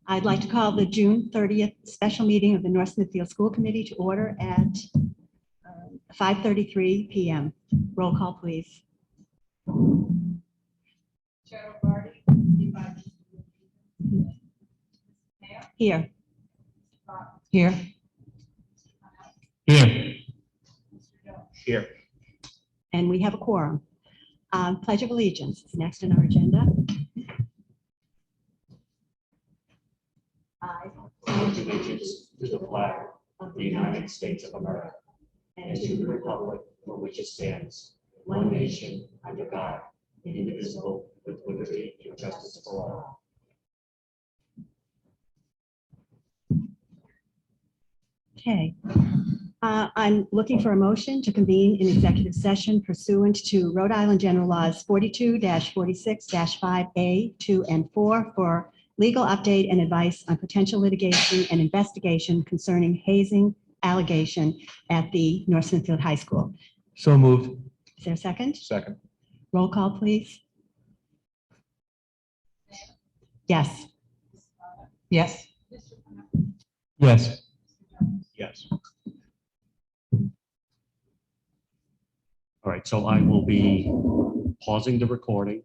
I'd like to call the June 30th special meeting of the North Smithfield School Committee to order at 5:33 p.m. Roll call, please. Here. Here. Here. Here. And we have a quorum. Pledge of Allegiance is next on our agenda. I pledge allegiance to the flag of the United States of America and to the republic for which it stands, one nation, under God, indivisible, with liberty and justice for all. Okay. I'm looking for a motion to convene in executive session pursuant to Rhode Island General Laws 42-46-5A, 2, and 4 for legal update and advice on potential litigation and investigation concerning hazing allegation at the North Smithfield High School. So moved. Is there a second? Second. Roll call, please. Yes. Yes. Yes. Yes. All right, so I will be pausing the recording,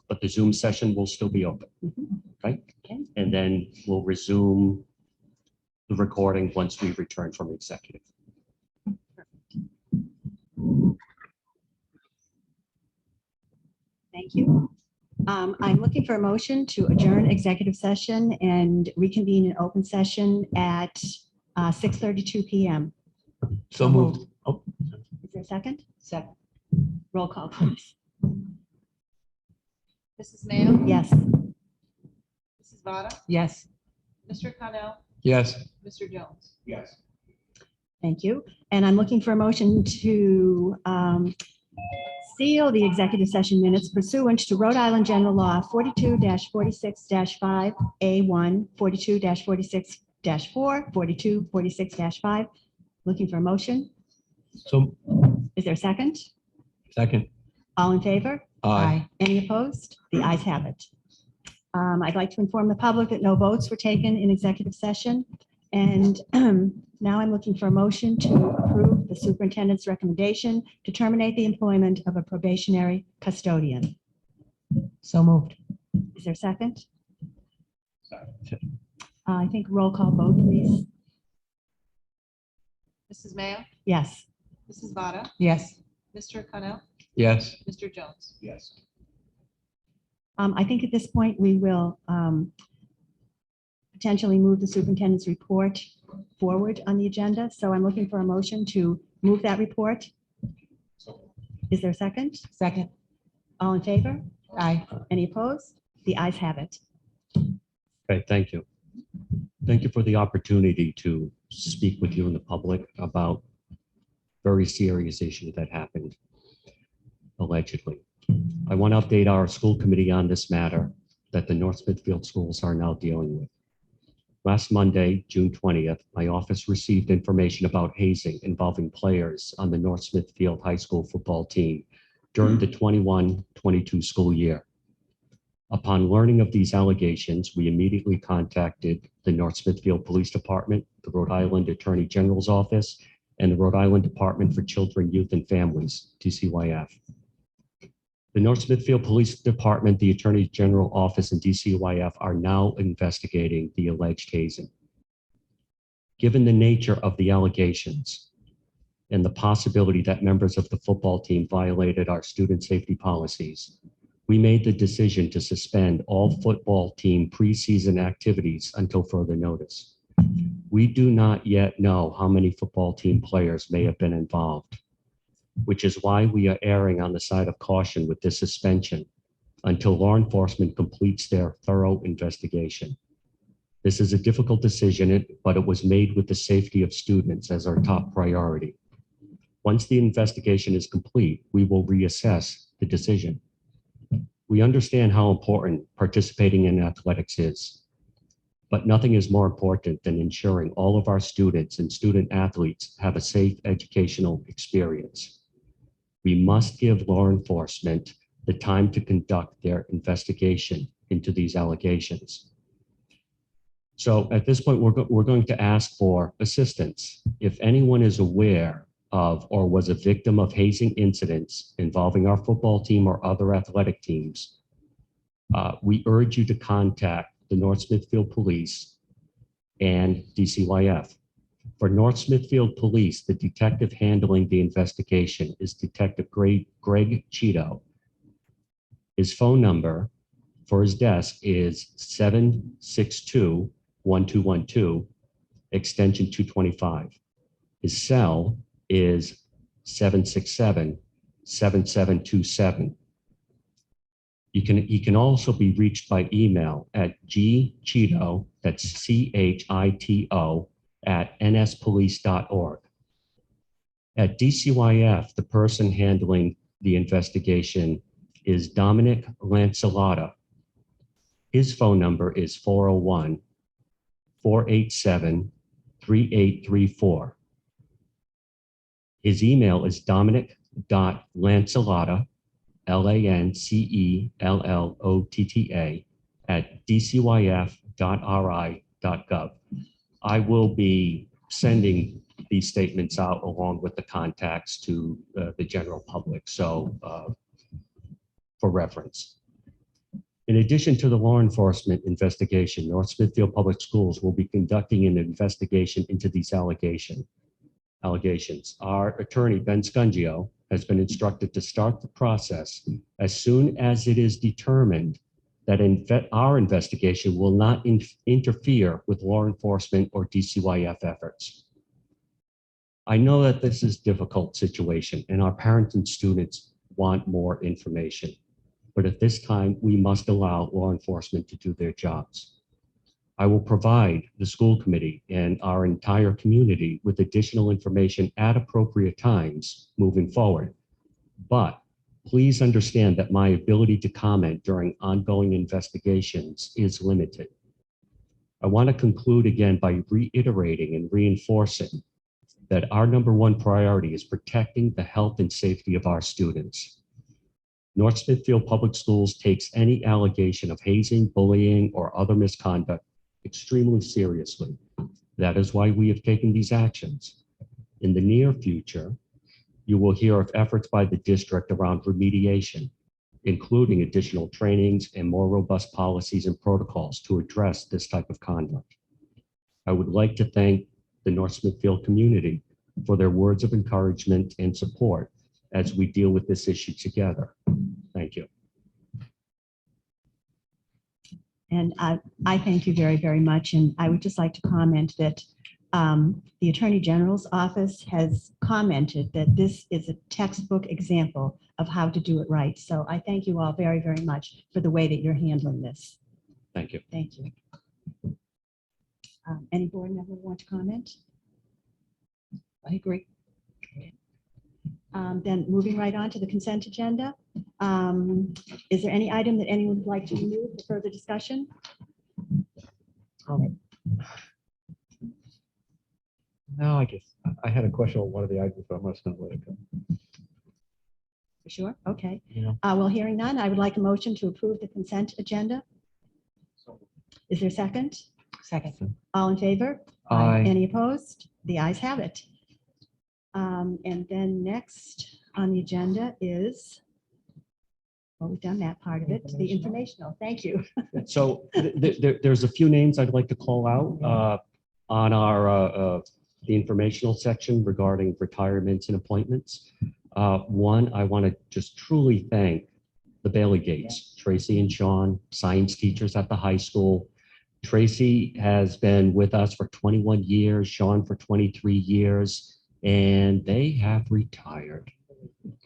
but the Zoom session will still be open. Okay? Okay. And then we'll resume the recording once we return from executive. Thank you. I'm looking for a motion to adjourn executive session and reconvene in open session at 6:32 p.m. So moved. Oh, Is there a second? Second. Roll call, please. Mrs. Mayo? Yes. Mrs. Vada? Yes. Mr. Connell? yes. Mr. Jones? Yes. Thank you. And I'm looking for a motion to seal the executive session minutes pursuant to Rhode Island General Law 42-46-5A1, 42-46-4, 42-46-5. Looking for a motion. So Is there a second? second. All in favor? Aye. Any opposed? The ayes have it. I'd like to inform the public that no votes were taken in executive session. And now I'm looking for a motion to approve the superintendent's recommendation to terminate the employment of a probationary custodian. So moved. Is there a second? I think roll call vote, please. Mrs. Mayo? Yes. Mrs. Vada? Yes. Mr. Connell? Yes. Mr. Jones? Yes. I think at this point we will potentially move the superintendent's report forward on the agenda. So I'm looking for a motion to move that report. Is there a second? Second. All in favor? Aye. Any opposed? The ayes have it. Okay, thank you. Thank you for the opportunity to speak with you in the public about very serious issue that happened allegedly. I want to update our school committee on this matter that the North Smithfield schools are now dealing with. Last Monday, June 20th, my office received information about hazing involving players on the North Smithfield High School football team during the 21-22 school year. Upon learning of these allegations, we immediately contacted the North Smithfield Police Department, the Rhode Island Attorney General's Office, and the Rhode Island Department for Children, Youth, and Families, DCYF. The North Smithfield Police Department, the Attorney General Office, and DCYF are now investigating the alleged hazing. Given the nature of the allegations and the possibility that members of the football team violated our student safety policies, we made the decision to suspend all football team preseason activities until further notice. We do not yet know how many football team players may have been involved, which is why we are erring on the side of caution with this suspension until law enforcement completes their thorough investigation. This is a difficult decision, but it was made with the safety of students as our top priority. Once the investigation is complete, we will reassess the decision. We understand how important participating in athletics is, but nothing is more important than ensuring all of our students and student athletes have a safe educational experience. We must give law enforcement the time to conduct their investigation into these allegations. So at this point, we're going to ask for assistance. If anyone is aware of or was a victim of hazing incidents involving our football team or other athletic teams, we urge you to contact the North Smithfield Police and DCYF. For North Smithfield Police, the detective handling the investigation is Detective Greg Cheeto. His phone number for his desk is 762-1212, extension 225. His cell is 767-7727. He can also be reached by email at gcheeto, that's CHITO, @nspolice.org. At DCYF, the person handling the investigation is Dominic Lancelotta. His phone number is 401-487-3834. His email is dominic.lancelotta, LANCELLOTTA, @dcyf.ri.gov. I will be sending these statements out along with the contacts to the general public, so for reference. In addition to the law enforcement investigation, North Smithfield Public Schools will be conducting an investigation into these allegations. Our attorney, Ben Scungio, has been instructed to start the process as soon as it is determined that our investigation will not interfere with law enforcement or DCYF efforts. I know that this is a difficult situation and our parents and students want more information, but at this time, we must allow law enforcement to do their jobs. I will provide the school committee and our entire community with additional information at appropriate times moving forward. But please understand that my ability to comment during ongoing investigations is limited. I want to conclude again by reiterating and reinforcing that our #1 priority is protecting the health and safety of our students. North Smithfield Public Schools takes any allegation of hazing, bullying, or other misconduct extremely seriously. That is why we have taken these actions. In the near future, you will hear of efforts by the district around remediation, including additional trainings and more robust policies and protocols to address this type of conduct. I would like to thank the North Smithfield community for their words of encouragement and support as we deal with this issue together. Thank you. And I thank you very, very much. And I would just like to comment that the Attorney General's office has commented that this is a textbook example of how to do it right. So I thank you all very, very much for the way that you're handling this. Thank you. Thank you. Any board member want to comment? I agree. Then moving right on to the consent agenda. Is there any item that anyone would like to remove for further discussion? No, I guess I had a question on one of the items, but I'm just going to let it go. For sure. Okay. Yeah. Well, hearing none, I would like a motion to approve the consent agenda. Is there a second? Second. All in favor? Aye. Any opposed? The ayes have it. And then next on the agenda is, well, we've done that part of it, the informational. Thank you. So there's a few names I'd like to call out on our the informational section regarding retirements and appointments. One, I want to just truly thank the Bailey Gates, Tracy and Sean, science teachers at the high school. Tracy has been with us for 21 years, Sean for 23 years, and they have retired,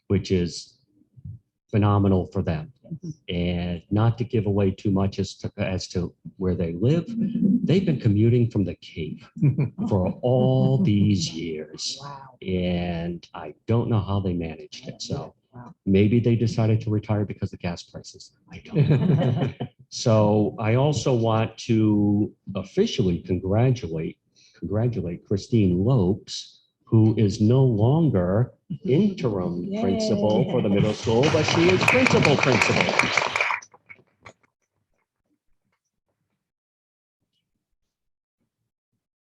which is phenomenal for them. And not to give away too much as to where they live, they've been commuting from the Cape for all these years. Wow. And I don't know how they managed it. So maybe they decided to retire because of gas prices. I don't know. So I also want to officially congratulate Christine Lopes, who is no longer interim Yay. principal for the middle school, but she is principal.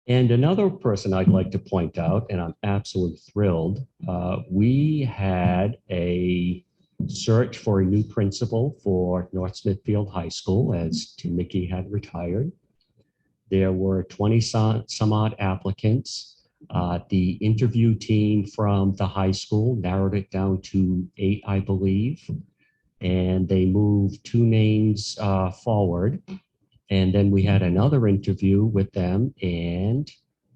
And another person I'd like to point out, and I'm absolutely thrilled, we had a search for a new principal for North Smithfield High School as Tim Mickey had retired. There were 20 some odd applicants. The interview team from the high school narrowed it down to 8, I believe, and they moved 2 names forward. And then we had another interview with them, and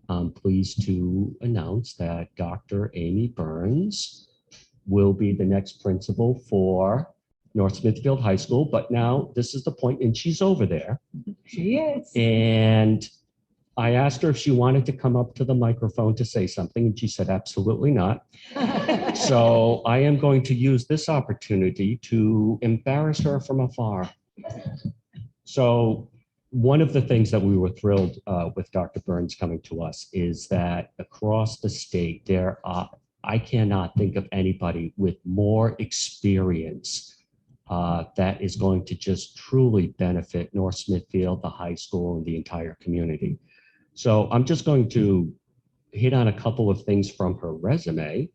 I'm pleased to announce that Dr. Amy Burns will be the next principal for North Smithfield High School. But now this is the point, and she's over there. She is. And I asked her if she wanted to come up to the microphone to say something, and she said, absolutely not. So I am going to use this opportunity to embarrass her from afar. So one of the things that we were thrilled with Dr. Burns coming to us is that across the state, I cannot think of anybody with more experience that is going to just truly benefit North Smithfield, the high school, and the entire community. So I'm just going to hit on a couple of things from her resume.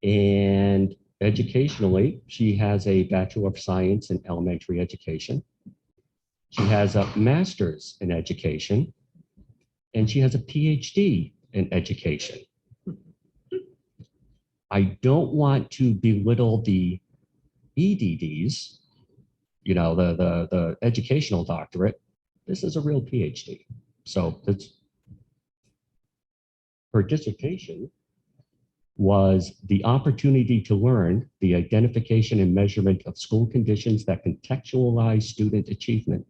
And educationally, she has a Bachelor of Science in Elementary Education. She has a master's in education, and she has a PhD in education. I don't want to belittle the EDDs, you know, the educational doctorate. This is a real PhD. So that's her dissertation was the opportunity to learn the identification and measurement of school conditions that contextualize student achievement.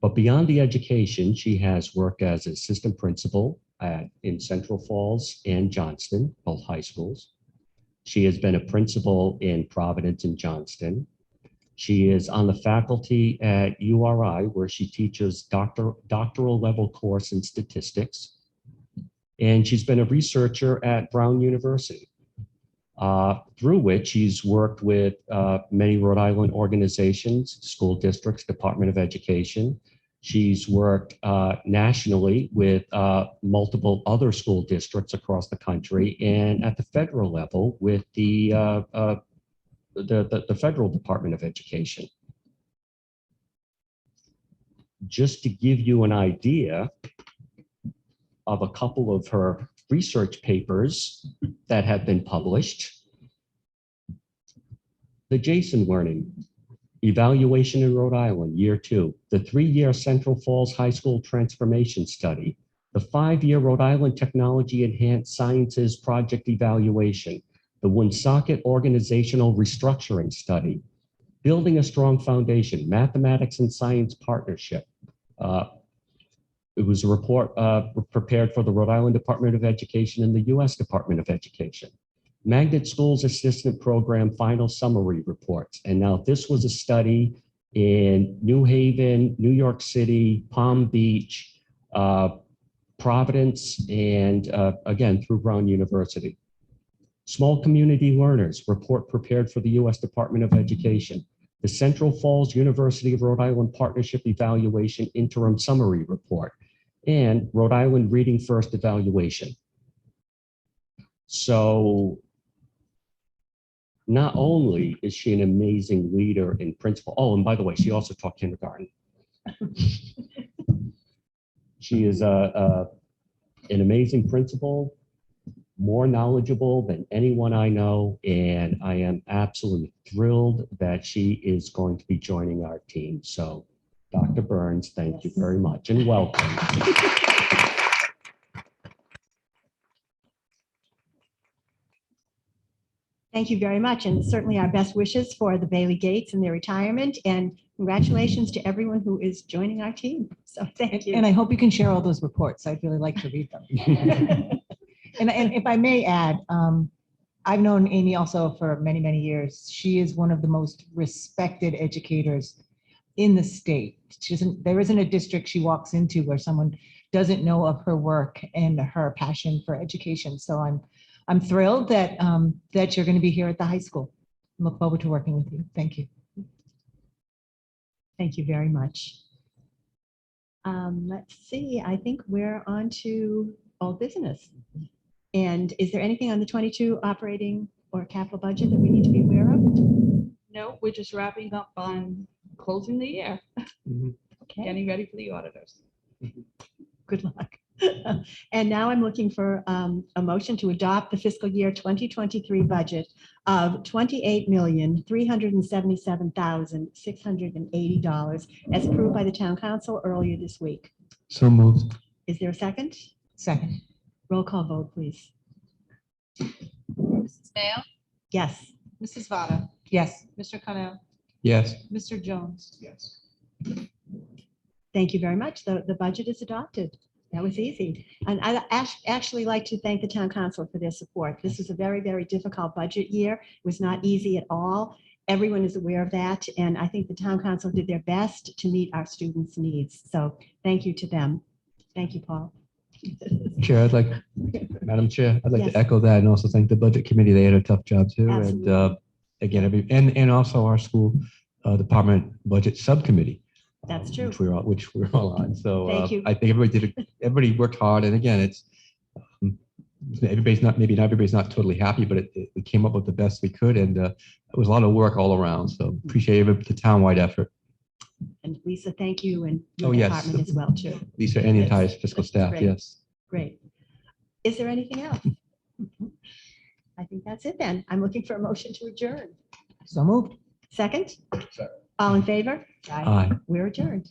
But beyond the education, she has worked as assistant principal in Central Falls and Johnston, both high schools. She has been a principal in Providence and Johnston. She is on the faculty at URI, where she teaches doctoral level course in statistics. And she's been a researcher at Brown University, through which she's worked with many Rhode Island organizations, school districts, Department of Education. She's worked nationally with multiple other school districts across the country, and at the federal level with the federal Department of Education. Just to give you an idea of a couple of her research papers that have been published. The Jason Learning Evaluation in Rhode Island, Year 2, the 3-year Central Falls High School Transformation Study, the 5-year Rhode Island Technology Enhanced Sciences Project Evaluation, the Woonsocket Organizational Restructuring Study, Building a Strong Foundation, Mathematics and Science Partnership. It was a report prepared for the Rhode Island Department of Education and the U.S. Department of Education. Magnet Schools Assistant Program Final Summary Reports. And now this was a study in New Haven, New York City, Palm Beach, Providence, and again, through Brown University. Small Community Learners Report prepared for the U.S. Department of Education. The Central Falls University of Rhode Island Partnership Evaluation Interim Summary Report, and Rhode Island Reading First Evaluation. So not only is she an amazing leader and principal, oh, and by the way, she also taught kindergarten. She is an amazing principal, more knowledgeable than anyone I know, and I am absolutely thrilled that she is going to be joining our team. So, Dr. Burns, thank you very much and welcome. Thank you very much, and certainly our best wishes for the Bailey Gates and their retirement, and congratulations to everyone who is joining our team. So thank you. And I hope you can share all those reports. I'd really like to read them. And if I may add, I've known Amy also for many, many years. She is one of the most respected educators in the state. There isn't a district she walks into where someone doesn't know of her work and her passion for education. So I'm thrilled that that you're going to be here at the high school. I look forward to working with you. Thank you. Thank you very much. Let's see, I think we're on to old business. And is there anything on the 22 operating or capital budget that we need to be aware of? No, we're just wrapping up on closing the year, Okay, getting ready for the auditors. good luck. And now I'm looking for a motion to adopt the fiscal year 2023 budget of $28,377,680 as approved by the town council earlier this week. So moved. Is there a second? Second. Roll call vote, please. Mrs. Mayo, Yes. Mrs. Vada, Yes. Mr. Connell, Yes. Mr. Jones. Yes. Thank you very much. The budget is adopted. That was easy. And I actually like to thank the town council for their support. This was a very, very difficult budget year. It was not easy at all. Everyone is aware of that. And I think the town council did their best to meet our students' needs. So thank you to them. Thank you, Paul. Chair, Madam Chair, I'd like Yes. to echo that and also thank the Budget Committee. They had a tough job too. And Absolutely. again, and also our school department budget subcommittee. That's true. Which we're all on. So Thank you. I think everybody worked hard. And again, it's maybe not everybody's not totally happy, but we came up with the best we could. And it was a lot of work all around. So appreciate the town-wide effort. And Lisa, thank you, and your Oh, yes. department as well, too. Lisa and the entire That's- fiscal that's staff, great. yes. Great. Is there anything else? I think that's it then. I'm looking for a motion to adjourn. So moved. Second? All in favor? Aye. We're adjourned.